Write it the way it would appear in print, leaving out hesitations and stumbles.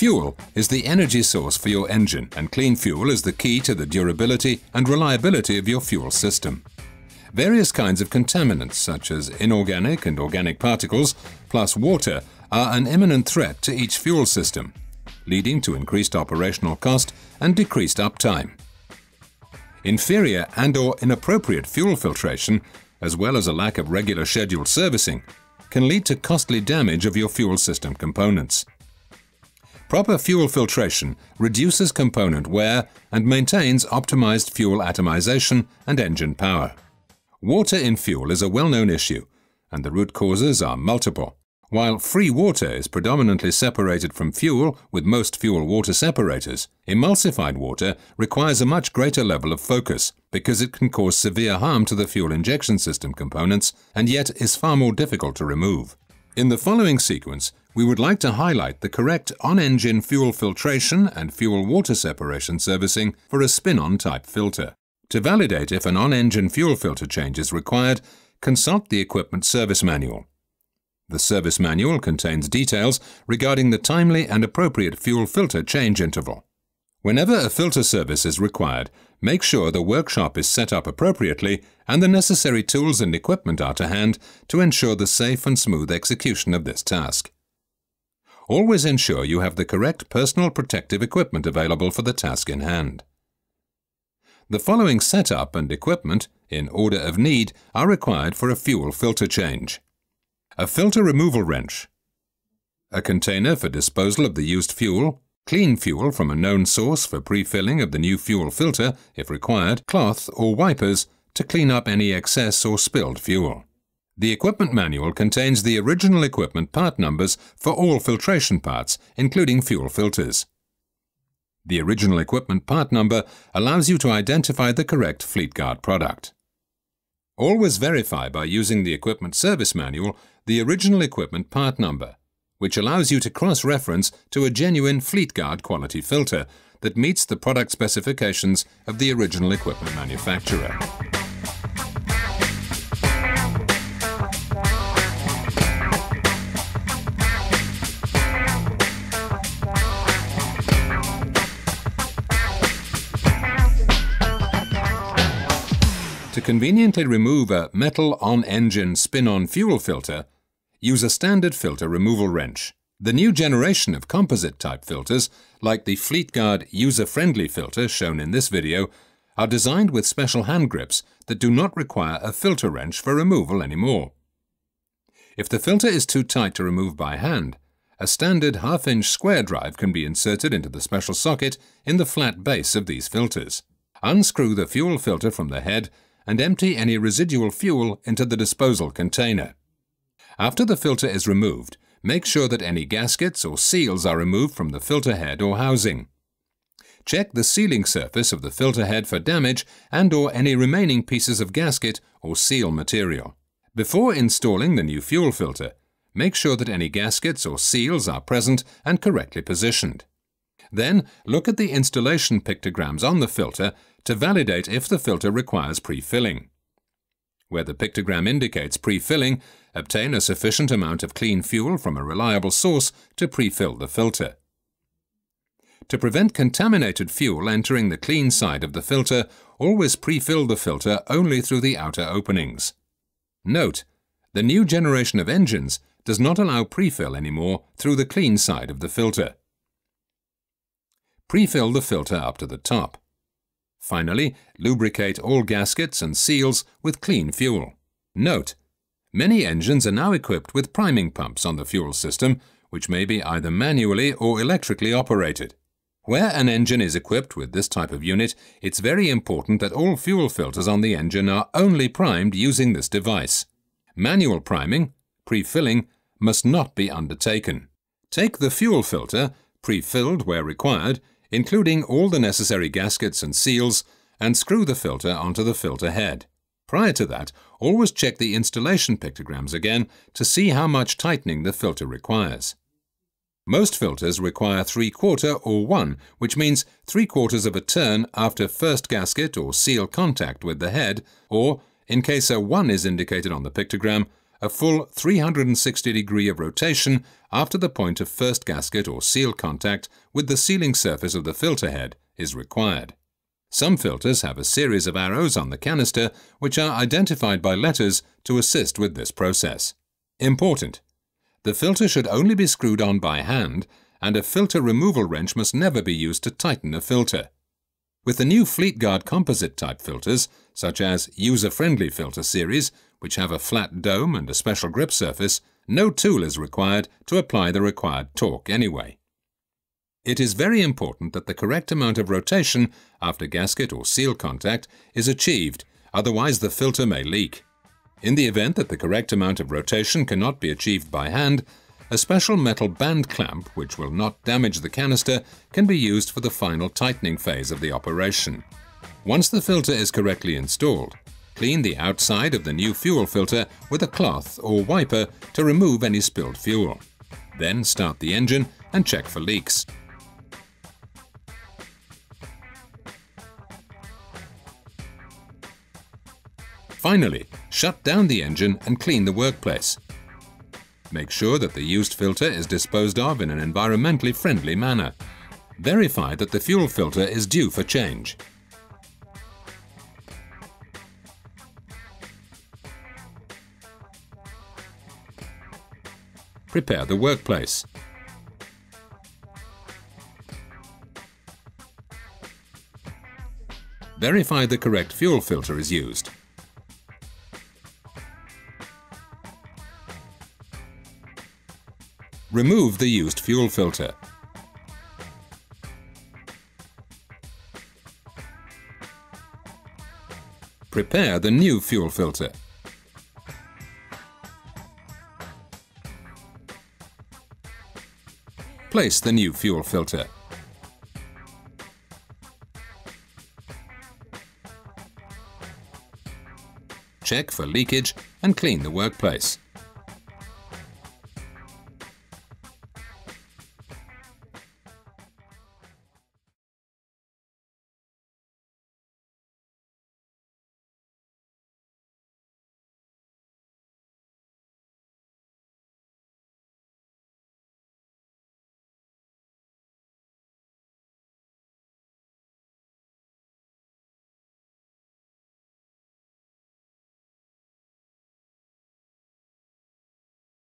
Fuel is the energy source for your engine, and clean fuel is the key to the durability and reliability of your fuel system. Various kinds of contaminants, such as inorganic and organic particles, plus water, are an imminent threat to each fuel system, leading to increased operational cost and decreased uptime. Inferior and/or inappropriate fuel filtration, as well as a lack of regular scheduled servicing, can lead to costly damage of your fuel system components. Proper fuel filtration reduces component wear and maintains optimized fuel atomization and engine power. Water in fuel is a well-known issue, and the root causes are multiple. While free water is predominantly separated from fuel with most fuel water separators, emulsified water requires a much greater level of focus because it can cause severe harm to the fuel injection system components and yet is far more difficult to remove. In the following sequence, we would like to highlight the correct on-engine fuel filtration and fuel water separation servicing for a spin-on type filter. To validate if an on-engine fuel filter change is required, consult the equipment service manual. The service manual contains details regarding the timely and appropriate fuel filter change interval. Whenever a filter service is required, make sure the workshop is set up appropriately and the necessary tools and equipment are to hand to ensure the safe and smooth execution of this task. Always ensure you have the correct personal protective equipment available for the task in hand. The following setup and equipment, in order of need, are required for a fuel filter change. A filter removal wrench, a container for disposal of the used fuel, clean fuel from a known source for pre-filling of the new fuel filter if required, cloth or wipers to clean up any excess or spilled fuel. The equipment manual contains the original equipment part numbers for all filtration parts, including fuel filters. The original equipment part number allows you to identify the correct FleetGuard product. Always verify by using the equipment service manual the original equipment part number, which allows you to cross-reference to a genuine FleetGuard quality filter that meets the product specifications of the original equipment manufacturer. To conveniently remove a metal on-engine spin-on fuel filter, use a standard filter removal wrench. The new generation of composite-type filters, like the FleetGuard user-friendly filter shown in this video, are designed with special hand grips that do not require a filter wrench for removal anymore. If the filter is too tight to remove by hand, a standard half-inch square drive can be inserted into the special socket in the flat base of these filters. Unscrew the fuel filter from the head and empty any residual fuel into the disposal container. After the filter is removed, make sure that any gaskets or seals are removed from the filter head or housing. Check the sealing surface of the filter head for damage and/or any remaining pieces of gasket or seal material. Before installing the new fuel filter, make sure that any gaskets or seals are present and correctly positioned. Then, look at the installation pictograms on the filter to validate if the filter requires pre-filling. Where the pictogram indicates pre-filling, obtain a sufficient amount of clean fuel from a reliable source to pre-fill the filter. To prevent contaminated fuel entering the clean side of the filter, always pre-fill the filter only through the outer openings. Note, the new generation of engines does not allow pre-fill anymore through the clean side of the filter. Pre-fill the filter up to the top. Finally, lubricate all gaskets and seals with clean fuel. Note, many engines are now equipped with priming pumps on the fuel system, which may be either manually or electrically operated. Where an engine is equipped with this type of unit, it's very important that all fuel filters on the engine are only primed using this device. Manual priming, pre-filling, must not be undertaken. Take the fuel filter, pre-filled where required, including all the necessary gaskets and seals, and screw the filter onto the filter head. Prior to that, always check the installation pictograms again to see how much tightening the filter requires. Most filters require 3/4 or 1, which means 3/4 of a turn after first gasket or seal contact with the head, or, in case a 1 is indicated on the pictogram, a full 360 degree of rotation after the point of first gasket or seal contact with the sealing surface of the filter head is required. Some filters have a series of arrows on the canister which are identified by letters to assist with this process. Important: the filter should only be screwed on by hand, and a filter removal wrench must never be used to tighten a filter. With the new Fleetguard composite type filters, such as user-friendly filter series, which have a flat dome and a special grip surface, no tool is required to apply the required torque anyway. It is very important that the correct amount of rotation after gasket or seal contact is achieved, otherwise the filter may leak. In the event that the correct amount of rotation cannot be achieved by hand, a special metal band clamp, which will not damage the canister, can be used for the final tightening phase of the operation. Once the filter is correctly installed, clean the outside of the new fuel filter with a cloth or wiper to remove any spilled fuel. Then start the engine and check for leaks. Finally, shut down the engine and clean the workplace. Make sure that the used filter is disposed of in an environmentally friendly manner. Verify that the fuel filter is due for change. Prepare the workplace. Verify the correct fuel filter is used. Remove the used fuel filter. Prepare the new fuel filter. Place the new fuel filter. Check for leakage and clean the workplace.